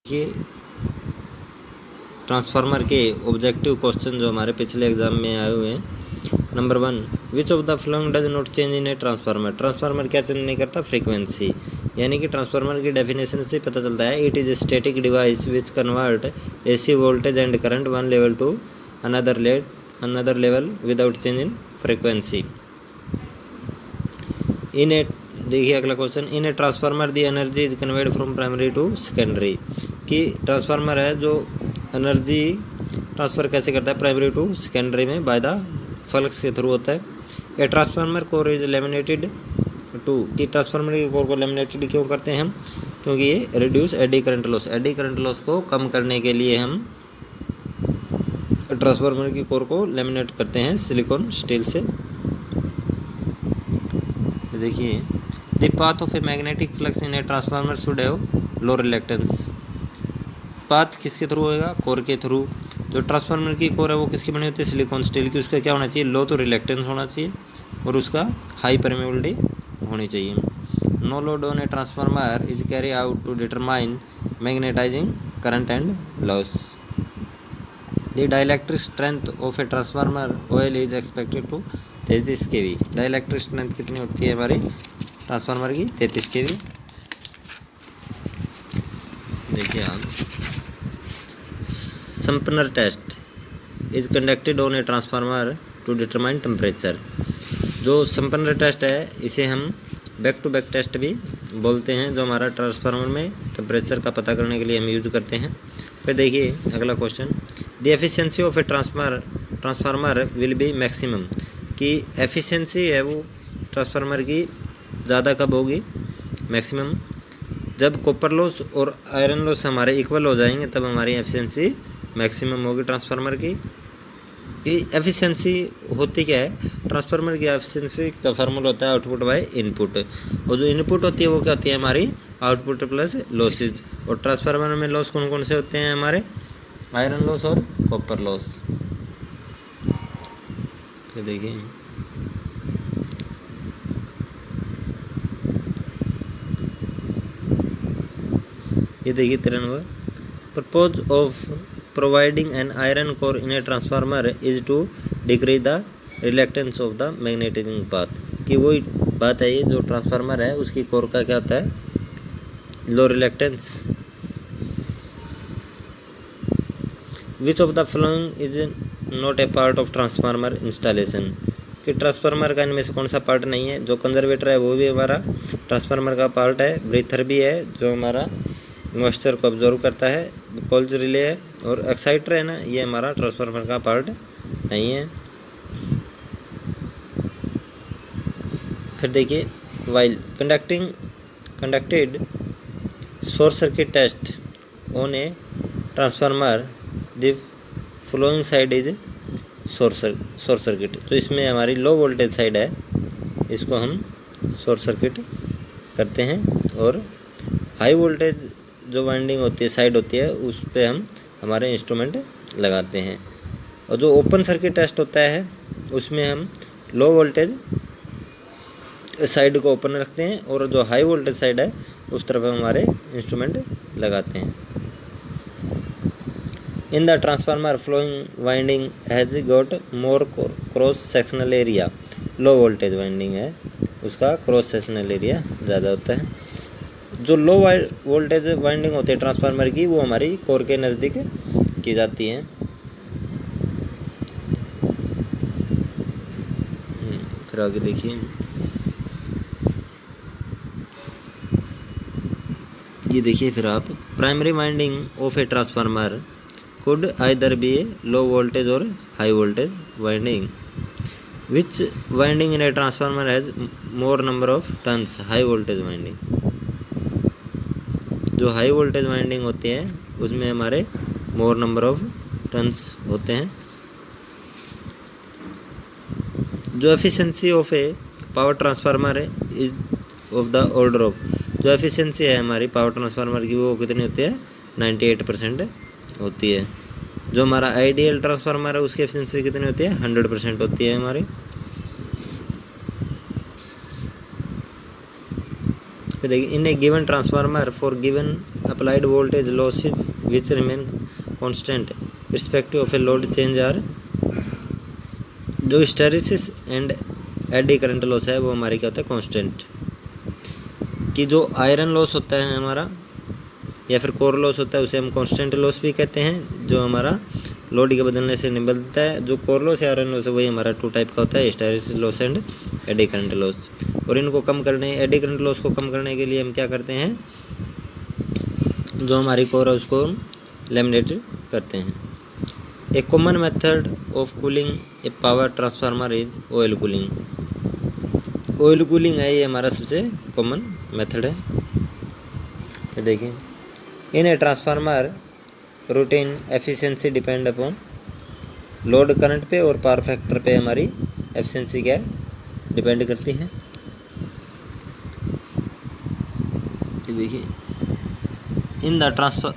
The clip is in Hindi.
ये ट्रांसफार्मर के ऑब्जेक्टिव क्वेश्चन जो हमारे पिछले एग्जाम में आए हुए हैं। Number 1, which of the following does not change in a transformer. Transformer क्या चेंज नहीं करता? फ्रीक्वेंसी। यानी कि ट्रांसफार्मर की डेफिनेशन से पता चलता है it is a static device which convert AC voltage and current one level to another level without change in frequency. In a देखिए अगला question, in a transformer the energy is converted from primary to secondary. कि ट्रांसफार्मर है जो एनर्जी ट्रांसफ़र कैसे करता है? प्राइमरी टू सेकेंडरी में बाय द फ्लक्स के थ्रू होता है। A transformer core is laminated to, कि ट्रांसफार्मर के कोर को लेमिनेटेड क्यों करते हैं हम? क्योंकि ये reduce AD current loss, AD current loss को कम करने के लिए हम ट्रांसफार्मर की कोर को लेमिनेट करते हैं सिलिकॉन स्टील से। देखिए, the path of a magnetic flux in a transformer should have low reluctance. Path किसके थ्रू होएगा? कोर के थ्रू। जो ट्रांसफार्मर की कोर है वो किसकी बनी होती है? सिलिकॉन स्टील की। उसका क्या होना चाहिए? लो तो रिलेक्टेंस होना चाहिए और उसका हाई परमेबिलिटी होनी चाहिए। No load on a transformer is carry out to determine magnetizing current and loss. The dielectric strength of a transformer oil is expected to 33 kV। Dielectric strength कितनी होती है हमारी ट्रांसफार्मर की? 33 kV। देखिए आप, Sumpner test is conducted on a transformer to determine temperature. जो संपनर टेस्ट है इसे हम बैक टू बैक टेस्ट भी बोलते हैं, जो हमारा ट्रांसफार्मर में टेम्परेचर का पता करने के लिए हम यूज करते हैं। फिर देखिए अगला question, the efficiency of a transformer will be maximum. कि एफिशिएंसी है वो ट्रांसफार्मर की ज़्यादा कब होगी? मैक्सिमम जब कॉपर लॉस और आयरन लॉस हमारे इक्वल हो जाएंगे, तब हमारी एफिशिएंसी मैक्सिमम होगी ट्रांसफार्मर की। एफिशिएंसी होती क्या है? ट्रांसफार्मर की एफिशिएंसी का फार्मूला होता है आउटपुट बाय इनपुट, और जो इनपुट होती है वो क्या होती है? हमारी आउटपुट प्लस लॉसेज। और ट्रांसफार्मर में लॉस कौन कौन से होते हैं हमारे? आयरन लॉस और कॉपर लॉस। फिर देखिए, ये देखिए 93, purpose of providing an iron core in a transformer is to decrease the reluctance of the magnetizing path. कि वही बात है, ये जो ट्रांसफार्मर है उसकी कोर का क्या होता है? Low reluctance. Which of the following is not a part of transformer installation. कि ट्रांसफार्मर का इनमें से कौन सा पार्ट नहीं है? जो कंजर्वेटर है वो भी हमारा ट्रांसफार्मर का पार्ट है। ब्रीथर भी है जो हमारा मॉइस्चर को ऑब्जर्व करता है। कॉइल्स रिले है और एक्साइटर है ना, ये हमारा ट्रांसफार्मर का पार्ट नहीं है। फिर देखिए, while conducted short circuit test on a transformer the flowing side is short circuit. तो इसमें हमारी लो वोल्टेज साइड है, इसको हम शॉर्ट सर्किट करते हैं, और हाई वोल्टेज जो वाइंडिंग होती है, साइड होती है, उस पर हम हमारे इंस्ट्रूमेंट लगाते हैं। और जो ओपन सर्किट टेस्ट होता है उसमें हम लो वोल्टेज साइड को ओपन रखते हैं, और जो हाई वोल्टेज साइड है उस तरफ हम हमारे इंस्ट्रूमेंट लगाते हैं। In the transformer flowing winding has got more cross sectional area. Low voltage winding है उसका क्रॉस सेक्शनल एरिया ज़्यादा होता है। जो लो वोल्टेज वाइंडिंग होती है ट्रांसफार्मर की, वो हमारी कोर के नज़दीक की जाती हैं। फिर आगे देखिए, ये देखिए फिर आप, primary winding of a transformer could either be a low voltage or high voltage winding. Which winding in a transformer has more number of turns? High voltage winding। जो हाई वोल्टेज वाइंडिंग होती है उसमें हमारे मोर नंबर ऑफ टर्न्स होते हैं। जो efficiency of a power transformer है is of the order of. जो एफिशिएंसी है हमारी पावर ट्रांसफार्मर की वो कितनी होती है? 98% होती है। जो हमारा आइडियल ट्रांसफार्मर है उसकी एफिशिएंसी कितनी होती है? 100% होती है हमारी। फिर देखिए in a given transformer for given applied voltage losses which remain constant respective of a load change are, जो hysteresis and eddy current loss है वो हमारी क्या होता है कांस्टेंट। कि जो आयरन लॉस होता है हमारा या फिर कोर लॉस होता है उसे हम कांस्टेंट लॉस भी कहते हैं, जो हमारा लोड के बदलने से नहीं बदलता है। जो कोर लॉस या आयरन लॉस है वही हमारा 2 टाइप का होता है, hysteresis loss and eddy current loss. और इनको कम करने, एडी करंट लॉस को कम करने के लिए हम क्या करते हैं, जो हमारी कोर है उसको लैमिनेट करते हैं। A common method of cooling a power transformer is oil cooling. Oil cooling है ये हमारा सबसे कॉमन मेथड है। फिर देखिए in a transformer routine efficiency depend upon load current पे और पावर फैक्टर पे हमारी एफिशिएंसी क्या डिपेंड करती है। देखिए इन द ट्रांसफर